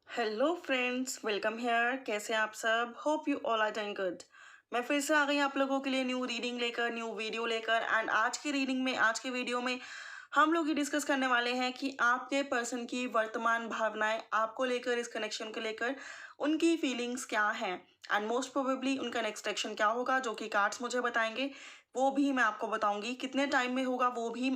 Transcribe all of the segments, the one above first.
Hello friends, welcome here. कैसे हैं आप सब? Hope you all are doing good. मैं फिर से आ गई आप लोगों के लिए न्यू रीडिंग लेकर, न्यू वीडियो लेकर। एंड आज के वीडियो में हम लोग ये डिस्कस करने वाले हैं कि आपके पर्सन की वर्तमान भावनाएं आपको लेकर, इस कनेक्शन को लेकर उनकी फीलिंग्स क्या हैं एंड मोस्ट प्रोबेबली उनका नेक्स्ट एक्शन क्या होगा, जो कि कार्ड्स मुझे बताएंगे। वो भी मैं आपको बताऊंगी, कितने टाइम में होगा वो भी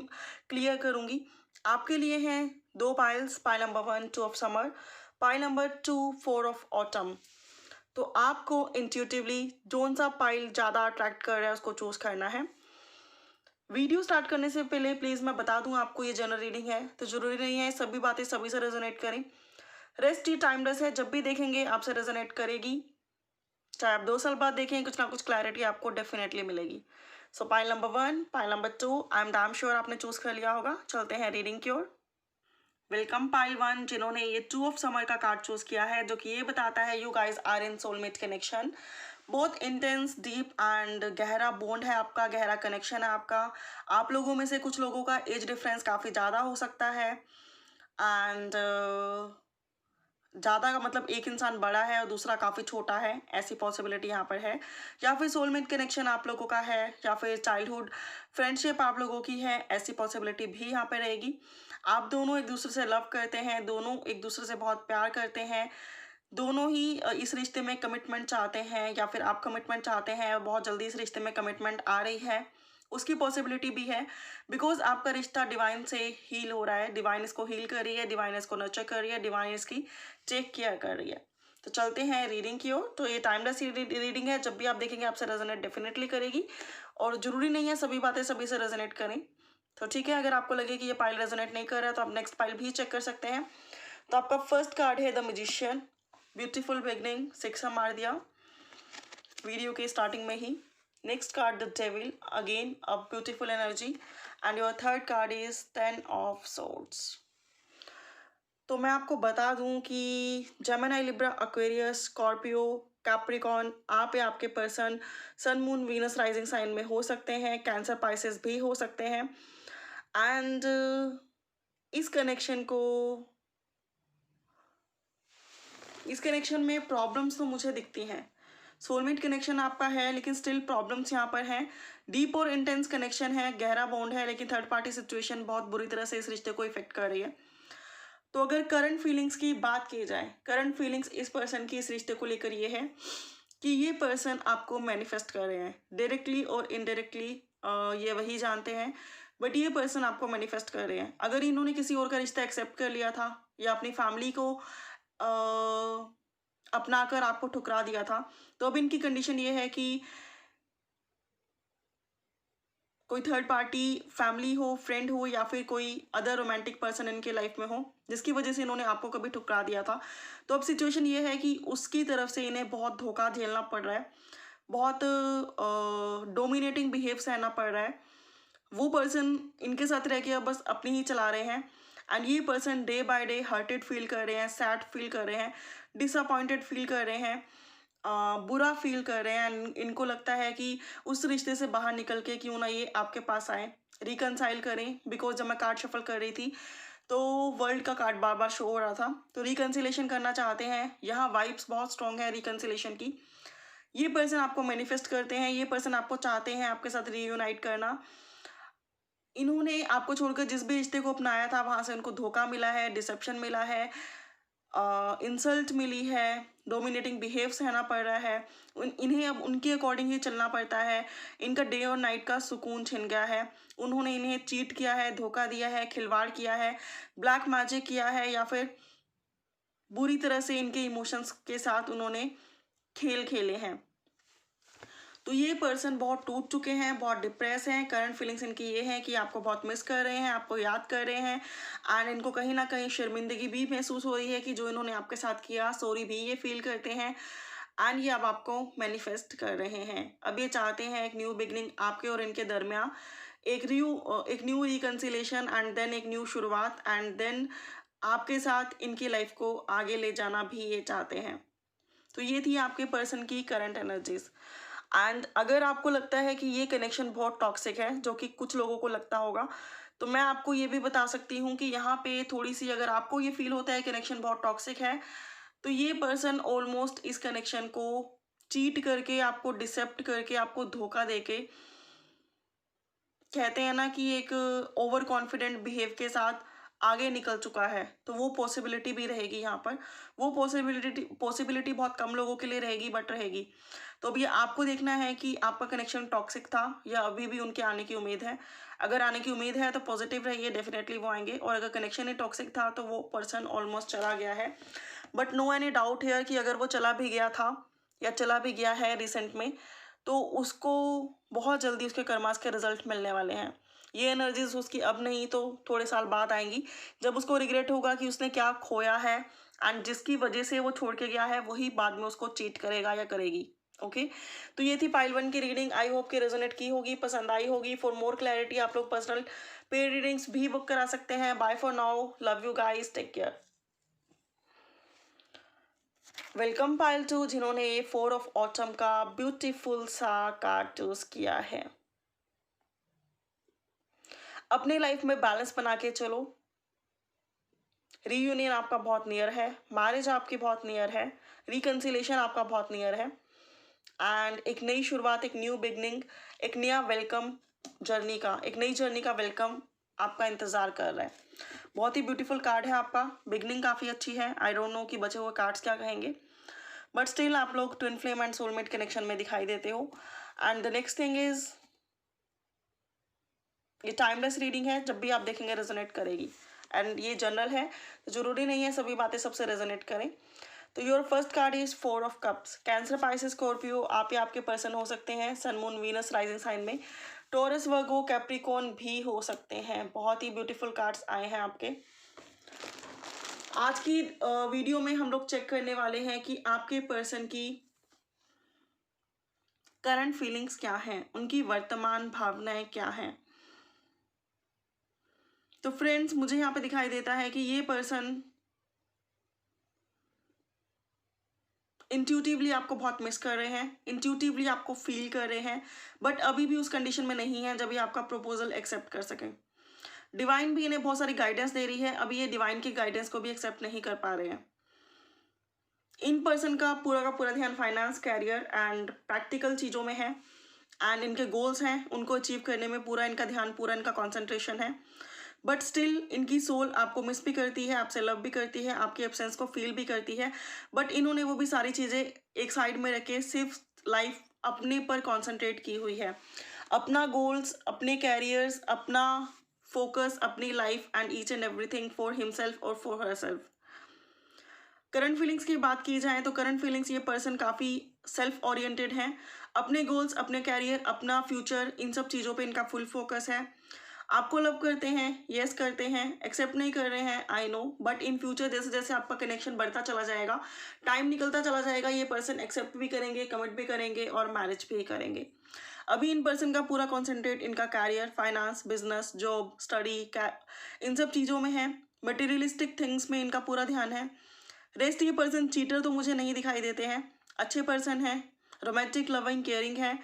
क्लियर करूंगी। आपके लिए हैं दो piles, pile number 1 2 of summer, pile number 2 4 of autumn. तो आपको इंट्यूटिवली जोन सा पाइल ज़्यादा अट्रैक्ट कर रहा है उसको चूज करना है। वीडियो स्टार्ट करने से पहले प्लीज़ मैं बता दूं आपको, ये जनरल रीडिंग है तो ज़रूरी नहीं है सभी बातें सभी से रेजोनेट करें। रेस्ट ही टाइमलेस है, जब भी देखेंगे आपसे रेजोनेट करेगी। चाहे आप 2 साल बाद देखें, कुछ ना कुछ क्लैरिटी आपको डेफिनेटली मिलेगी। सो pile number 1, pile number 2, I am damn sure आपने चूज कर लिया होगा। चलते हैं रीडिंग की ओर। वेलकम पाइल 1 जिन्होंने ये 2 ऑफ समर का कार्ड चूज किया है, जो कि ये बताता है you guys are in soulmate connection. बहुत इंटेंस, डीप एंड गहरा बॉन्ड है आपका, गहरा कनेक्शन है आपका। आप लोगों में से कुछ लोगों का एज डिफरेंस काफ़ी ज़्यादा हो सकता है एंड ज़्यादा का मतलब एक इंसान बड़ा है और दूसरा काफ़ी छोटा है, ऐसी पॉसिबिलिटी यहाँ पर है। या फिर सोलमेट कनेक्शन आप लोगों का है, या फिर चाइल्डहुड फ्रेंडशिप आप लोगों की है, ऐसी पॉसिबिलिटी भी यहाँ पर रहेगी। आप दोनों एक दूसरे से लव करते हैं, दोनों एक दूसरे से बहुत प्यार करते हैं, दोनों ही इस रिश्ते में कमिटमेंट चाहते हैं, या फिर आप कमिटमेंट चाहते हैं और बहुत जल्दी इस रिश्ते में कमिटमेंट आ रही है, उसकी पॉसिबिलिटी भी है। बिकॉज आपका रिश्ता डिवाइन से हील हो रहा है, डिवाइन इसको हील कर रही है, डिवाइन इसको नर्चर कर रही है, डिवाइन इसकी टेक केयर कर रही है। तो चलते हैं रीडिंग की ओर। तो ये टाइमलेस रीडिंग है, जब भी आप देखेंगे आपसे रेजोनेट डेफिनेटली करेगी, और ज़रूरी नहीं है सभी बातें सभी से रेजोनेट करें। तो ठीक है, अगर आपको लगे कि ये पाइल रेजोनेट नहीं कर रहा है तो आप नेक्स्ट पाइल भी चेक कर सकते हैं। तो आपका फर्स्ट कार्ड है द मैजिशियन, ब्यूटीफुल बिगनिंग, 6 मार दिया वीडियो के स्टार्टिंग में ही। Next card the devil, again a beautiful energy. And your third card is 10 of swords. तो मैं आपको बता दूं कि Gemini, Libra, Aquarius, Scorpio, Capricorn, आप या आपके person sun, moon, Venus rising sign में हो सकते हैं, कैंसर, पाइसेस भी हो सकते हैं। एंड इस कनेक्शन को, इस कनेक्शन में प्रॉब्लम्स तो मुझे दिखती हैं। सोलमेट कनेक्शन आपका है लेकिन स्टिल प्रॉब्लम्स यहाँ पर हैं। डीप और इंटेंस कनेक्शन है, गहरा बॉन्ड है, लेकिन थर्ड पार्टी सिचुएशन बहुत बुरी तरह से इस रिश्ते को इफेक्ट कर रही है। तो अगर करंट फीलिंग्स की बात की जाए, करंट फीलिंग्स इस पर्सन की इस रिश्ते को लेकर ये है कि ये पर्सन आपको मैनिफेस्ट कर रहे हैं, डायरेक्टली और इनडायरेक्टली ये वही जानते हैं, बट ये पर्सन आपको मैनिफेस्ट कर रहे हैं। अगर इन्होंने किसी और का रिश्ता एक्सेप्ट कर लिया था या अपनी फैमिली को अपनाकर आपको ठुकरा दिया था, तो अब इनकी कंडीशन ये है कि कोई थर्ड पार्टी, फैमिली हो, फ्रेंड हो, या फिर कोई अदर रोमांटिक पर्सन इनके लाइफ में हो, जिसकी वजह से इन्होंने आपको कभी ठुकरा दिया था। तो अब सिचुएशन ये है कि उसकी तरफ से इन्हें बहुत धोखा झेलना पड़ रहा है, बहुत डोमिनेटिंग बिहेव सहना पड़ रहा है। वो पर्सन इनके साथ रह के अब बस अपनी ही चला रहे हैं। एंड ये person day by day hurted feel कर रहे हैं, सैड फील कर रहे हैं, डिसअपॉइंटेड फील कर रहे हैं, बुरा फील कर रहे हैं। एंड इनको लगता है कि उस रिश्ते से बाहर निकल के क्यों ना ये आपके पास आए, रिकनसाइल करें। बिकॉज जब मैं कार्ड शफल कर रही थी तो वर्ल्ड का कार्ड बार बार शो हो रहा था, तो रिकनसिलेशन करना चाहते हैं। यहाँ वाइब्स बहुत स्ट्रॉन्ग है रिकनसिलेशन की। ये पर्सन आपको मैनिफेस्ट करते हैं, ये पर्सन आपको चाहते हैं आपके साथ रीयूनाइट करना। इन्होंने आपको छोड़कर जिस भी रिश्ते को अपनाया था वहाँ से उनको धोखा मिला है, डिसेप्शन मिला है, इंसल्ट मिली है, डोमिनेटिंग बिहेव सहना पड़ रहा है। इन्हें अब उनके अकॉर्डिंग ही चलना पड़ता है। इनका डे और नाइट का सुकून छिन गया है। उन्होंने इन्हें चीट किया है, धोखा दिया है, खिलवाड़ किया है, ब्लैक मैजिक किया है, या फिर बुरी तरह से इनके इमोशंस के साथ उन्होंने खेल खेले हैं। तो ये पर्सन बहुत टूट चुके हैं, बहुत डिप्रेस हैं। करंट फीलिंग्स इनकी ये हैं कि आपको बहुत मिस कर रहे हैं, आपको याद कर रहे हैं, एंड इनको कहीं ना कहीं शर्मिंदगी भी महसूस हो रही है कि जो इन्होंने आपके साथ किया, सॉरी भी ये फील करते हैं। एंड ये अब आपको मैनिफेस्ट कर रहे हैं। अब ये चाहते हैं एक न्यू बिगनिंग आपके और इनके दरमियान, एक न्यू रिकन्सिलेशन, एंड देन एक न्यू शुरुआत, एंड देन आपके साथ इनकी लाइफ को आगे ले जाना भी ये चाहते हैं। तो ये थी आपके पर्सन की करंट एनर्जीज। एंड अगर आपको लगता है कि ये कनेक्शन बहुत टॉक्सिक है, जो कि कुछ लोगों को लगता होगा, तो मैं आपको ये भी बता सकती हूँ कि यहाँ पे थोड़ी सी, अगर आपको ये फील होता है कनेक्शन बहुत टॉक्सिक है, तो ये पर्सन ऑलमोस्ट इस कनेक्शन को चीट करके, आपको डिसेप्ट करके, आपको धोखा देके, कहते हैं ना कि एक ओवर कॉन्फिडेंट बिहेव के साथ आगे निकल चुका है। तो वो पॉसिबिलिटी भी रहेगी यहाँ पर। वो पॉसिबिलिटी बहुत कम लोगों के लिए रहेगी, बट रहेगी। तो अब ये आपको देखना है कि आपका कनेक्शन टॉक्सिक था या अभी भी उनके आने की उम्मीद है। अगर आने की उम्मीद है तो पॉजिटिव रहिए, डेफिनेटली वो आएंगे। और अगर कनेक्शन ही टॉक्सिक था तो वो पर्सन ऑलमोस्ट चला गया है। But no any doubt here कि अगर वो चला भी गया था या चला भी गया है रिसेंट में, तो उसको बहुत जल्दी उसके कर्मास के रिजल्ट मिलने वाले हैं। ये एनर्जीज उसकी अब नहीं तो थोड़े साल बाद आएंगी, जब उसको रिग्रेट होगा कि उसने क्या खोया है, एंड जिसकी वजह से वो छोड़ के गया है वही बाद में उसको चीट करेगा या करेगी। ओके, तो ये थी पाइल 1 की रीडिंग। आई होप कि रेजोनेट की होगी, पसंद आई होगी। फॉर मोर क्लैरिटी आप लोग पर्सनल पेड रीडिंग्स भी बुक करा सकते हैं। Bye for now, love you guys, take care. Welcome pile 2 जिन्होंने 4 ऑफ ऑटम का ब्यूटीफुल सा कार्ड चूज किया है। अपने लाइफ में बैलेंस बना के चलो। रीयूनियन आपका बहुत नियर है, मैरिज आपकी बहुत नियर है, रिकंसिलेशन आपका बहुत नियर है, एंड एक नई शुरुआत, एक न्यू बिगनिंग, एक नया वेलकम जर्नी का, एक नई जर्नी का वेलकम आपका इंतजार कर रहा है। बहुत ही ब्यूटीफुल कार्ड है आपका। बिगनिंग काफ़ी अच्छी है। आई डोंट नो कि बचे हुए कार्ड्स क्या कहेंगे, बट स्टिल आप लोग twin flame and soulmate connection में दिखाई देते हो। And the next thing is, ये टाइमलेस रीडिंग है, जब भी आप देखेंगे रेजोनेट करेगी। एंड ये जनरल है, तो जरूरी नहीं है सभी बातें सबसे रेजोनेट करें। तो your first card is 4 of cups. Cancer, Pisces, Scorpio आप या आपके पर्सन हो सकते हैं। सन, मून, वीनस राइजिंग साइन में। टॉरस, वर्गो, कैप्रिकॉर्न भी हो सकते हैं। बहुत ही ब्यूटीफुल कार्ड्स आए हैं आपके। आज की वीडियो में हम लोग चेक करने वाले हैं कि आपके पर्सन की करंट फीलिंग्स क्या हैं, उनकी वर्तमान भावनाएं क्या हैं। तो फ्रेंड्स, मुझे यहाँ पे दिखाई देता है कि ये पर्सन इंट्यूटिवली आपको बहुत मिस कर रहे हैं, इंट्यूटिवली आपको फील कर रहे हैं, बट अभी भी उस कंडीशन में नहीं है जब ये आपका प्रपोजल एक्सेप्ट कर सकें। डिवाइन भी इन्हें बहुत सारी गाइडेंस दे रही है, अभी ये डिवाइन की गाइडेंस को भी एक्सेप्ट नहीं कर पा रहे हैं। इन पर्सन का पूरा ध्यान फाइनेंस, कैरियर एंड प्रैक्टिकल चीज़ों में है, एंड इनके गोल्स हैं, उनको अचीव करने में पूरा इनका ध्यान, पूरा इनका कॉन्सेंट्रेशन है। बट स्टिल इनकी सोल आपको मिस भी करती है, आपसे लव भी करती है, आपकी एब्सेंस को फील भी करती है। बट इन्होंने वो भी सारी चीज़ें एक साइड में रख के सिर्फ लाइफ अपने पर कॉन्सेंट्रेट की हुई है। अपना गोल्स, अपने कैरियर्स, अपना फोकस, अपनी life and each and everything for himself और फॉर हरसेल्फ। करंट फीलिंग्स की बात की जाए तो करंट फीलिंग्स, ये पर्सन काफ़ी सेल्फ ओरिएंटेड हैं। अपने गोल्स, अपने कैरियर, अपना फ्यूचर, इन सब चीज़ों पे इनका फुल फोकस है। आपको लव करते हैं, यस करते हैं, एक्सेप्ट नहीं कर रहे हैं, I know, but in future जैसे जैसे आपका कनेक्शन बढ़ता चला जाएगा, टाइम निकलता चला जाएगा, ये पर्सन एक्सेप्ट भी करेंगे, कमिट भी करेंगे और मैरिज भी करेंगे। अभी इन पर्सन का पूरा कॉन्सेंट्रेट इनका career, finance, business, job, study, इन सब चीज़ों में है। मटेरियलिस्टिक थिंग्स में इनका पूरा ध्यान है। रेस्ट, ये पर्सन चीटर तो मुझे नहीं दिखाई देते हैं, अच्छे पर्सन हैं, रोमांटिक, लविंग, केयरिंग है,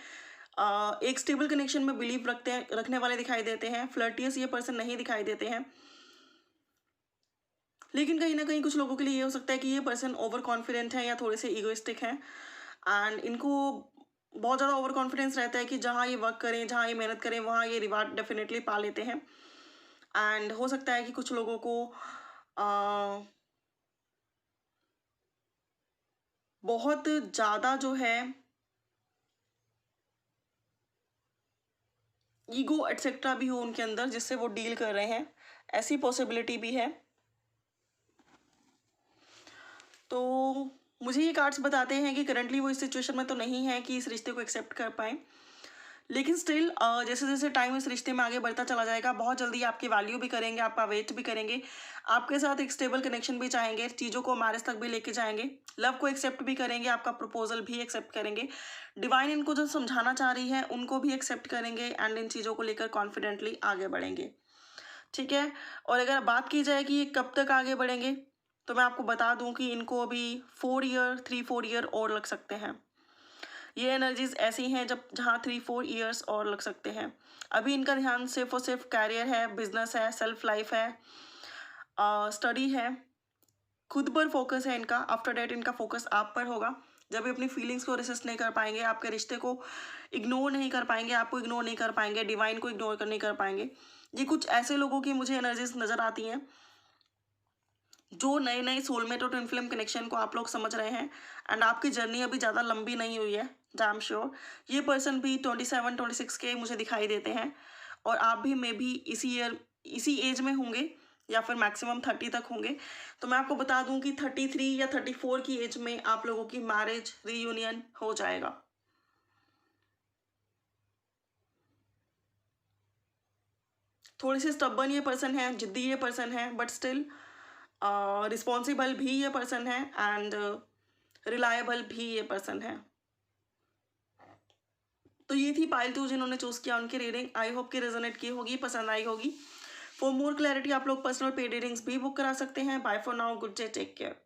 एक स्टेबल कनेक्शन में बिलीव रखने वाले दिखाई देते हैं। फ्लर्टियस ये पर्सन नहीं दिखाई देते हैं, लेकिन कहीं ना कहीं कुछ लोगों के लिए ये हो सकता है कि ये पर्सन ओवर कॉन्फिडेंट है या थोड़े से ईगोइस्टिक हैं, एंड इनको बहुत ज़्यादा ओवर कॉन्फिडेंस रहता है कि जहाँ ये वर्क करें, जहाँ ये मेहनत करें, वहाँ ये रिवार्ड डेफिनेटली पा लेते हैं। एंड हो सकता है कि कुछ लोगों को बहुत ज़्यादा जो है ईगो एटसेट्रा भी हो उनके अंदर, जिससे वो डील कर रहे हैं, ऐसी पॉसिबिलिटी भी है। तो मुझे ये कार्ड्स बताते हैं कि करंटली वो इस सिचुएशन में तो नहीं है कि इस रिश्ते को एक्सेप्ट कर पाए, लेकिन स्टिल जैसे जैसे टाइम इस रिश्ते में आगे बढ़ता चला जाएगा, बहुत जल्दी आपकी वैल्यू भी करेंगे, आपका वेट भी करेंगे, आपके साथ एक स्टेबल कनेक्शन भी चाहेंगे, चीज़ों को मैरिज तक भी लेके जाएंगे, लव को एक्सेप्ट भी करेंगे, आपका प्रपोजल भी एक्सेप्ट करेंगे। डिवाइन इनको जो समझाना चाह रही है उनको भी एक्सेप्ट करेंगे, एंड इन चीज़ों को लेकर कॉन्फिडेंटली आगे बढ़ेंगे। ठीक है, और अगर बात की जाए कि ये कब तक आगे बढ़ेंगे, तो मैं आपको बता दूं कि इनको अभी 3-4 ईयर और लग सकते हैं। ये एनर्जीज ऐसी हैं जब जहाँ 3-4 ईयर्स और लग सकते हैं। अभी इनका ध्यान सिर्फ और सिर्फ कैरियर है, बिजनेस है, सेल्फ लाइफ है, स्टडी है, खुद पर फोकस है इनका, आफ्टर डेट इनका फोकस आप पर होगा। जब भी अपनी फीलिंग्स को रेसिस्ट नहीं कर पाएंगे, आपके रिश्ते को इग्नोर नहीं कर पाएंगे, आपको इग्नोर नहीं कर पाएंगे, डिवाइन को इग्नोर नहीं कर पाएंगे। ये कुछ ऐसे लोगों की मुझे एनर्जीज नज़र आती हैं जो नए नए सोलमेट और ट्विन फ्लेम कनेक्शन को आप लोग समझ रहे हैं। एंड आपकी जर्नी अभी ज़्यादा लंबी नहीं हुई है, आई एम श्योर। ये पर्सन भी 27-26 के मुझे दिखाई देते हैं, और आप भी मे भी इसी एज में होंगे, या फिर मैक्सिमम 30 तक होंगे। तो मैं आपको बता दूं कि 33 या 34 की एज में आप लोगों की मैरिज रीयूनियन हो जाएगा। थोड़ी सी स्टबर्न ये पर्सन है, जिद्दी ये पर्सन है, बट स्टिल रिस्पॉन्सिबल भी ये पर्सन है, एंड रिलायबल भी ये पर्सन है। तो ये थी पाइल 2 जिन्होंने चूज किया, उनकी रीडिंग। आई होप कि रेजोनेट की होगी, पसंद आई होगी। फॉर मोर क्लैरिटी आप लोग पर्सनल पेड रीडिंग्स भी बुक करा सकते हैं। Bye for now, good day, take care.